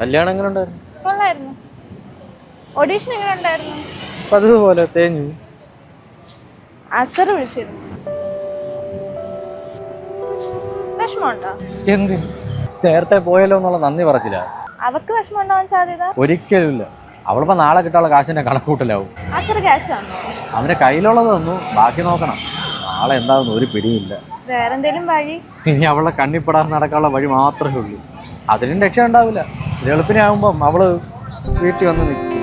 കല്യാണം എങ്ങനെ ഉണ്ടായിരുന്നു? കൊള്ളായിരുന്നു. ഓഡീഷൻ എങ്ങനെ ഉണ്ടായിരുന്നു? അതുപോലെ തേഞ്ഞു. അസർ വിളിച്ചിരുന്നു. വിഷമമുണ്ടോ? എന്ത് നേരത്തെ പോയല്ലോ എന്നുള്ള നന്ദി പറച്ചില്ല. അവക്ക് വിഷമം ഉണ്ടാവാൻ സാധ്യത ഒരിക്കലും ഇല്ല. അവളിപ്പോ നാളെ കിട്ടാനുള്ള കാശിന്റെ കണക്കൂട്ടലാവും. അസർ ക്യാഷ് തന്നോ? അവന്റെ കയ്യിലുള്ളത് തന്നു, ബാക്കി നോക്കണം. നാളെ എന്താണെന്ന് ഒരു പിടിയില്ല. വേറെന്തേലും വഴി? ഇനി അവളുടെ കണ്ണിപ്പെടാതെ നടക്കാനുള്ള വഴി മാത്രമേ ഉള്ളൂ. അതിനും രക്ഷ ഉണ്ടാവില്ല. എളുപ്പിനാകുമ്പം അവള് വീട്ടിൽ വന്ന് നിൽക്കും.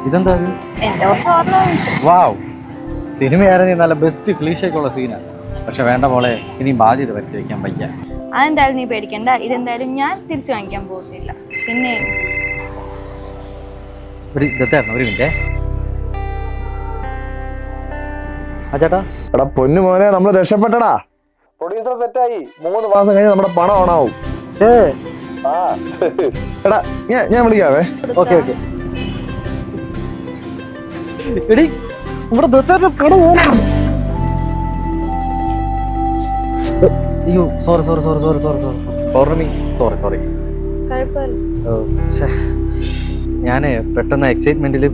ഇതെന്താ അത്? എന്റെ കുറച്ച് ഓർണമെന്റ്സ്. വാവ്, സിനിമയായിരുന്നു നല്ല ബെസ്റ്റ് ക്ലീഷയ്ക്കുള്ള സീനാണ്. പക്ഷെ വേണ്ട പോലെ ഇനി ബാധ്യത വരുത്തി വയ്ക്കാൻ വയ്യ. അതെന്തായാലും നീ പേടിക്കണ്ട. ഇതെന്തായാലും ഞാൻ തിരിച്ചു വാങ്ങിക്കാൻ പോകുന്നില്ല. പിന്നെ ഒരു മിനിറ്റ്. ആ ചേട്ടാ. എടാ പൊന്നു മോനെ, നമ്മൾ രക്ഷപ്പെട്ടടാ. പ്രൊഡ്യൂസർ സെറ്റായി. 3 മാസം കഴിഞ്ഞ് നമ്മുടെ പണം ഓണാവും. എടാ ഞാൻ വിളിക്കാവേ. ഓക്കെ. എടി ഇവിടെ അയ്യോ സോറി പൗർണമി, സോറി. ഞാന് പെട്ടെന്ന് എക്സൈറ്റ്മെന്റില്.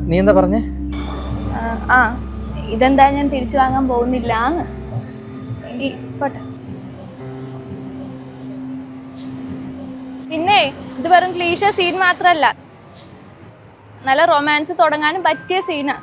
നീ എന്താ പറഞ്ഞേ? ഇതെന്താ ഞാൻ തിരിച്ചു വാങ്ങാൻ പോകുന്നില്ല. എങ്കിൽ പോട്ടെ. പിന്നെ ഇത് വെറും ക്ലീഷ സീൻ മാത്രല്ല, നല്ല റൊമാൻസ് തുടങ്ങാനും പറ്റിയ സീനാ.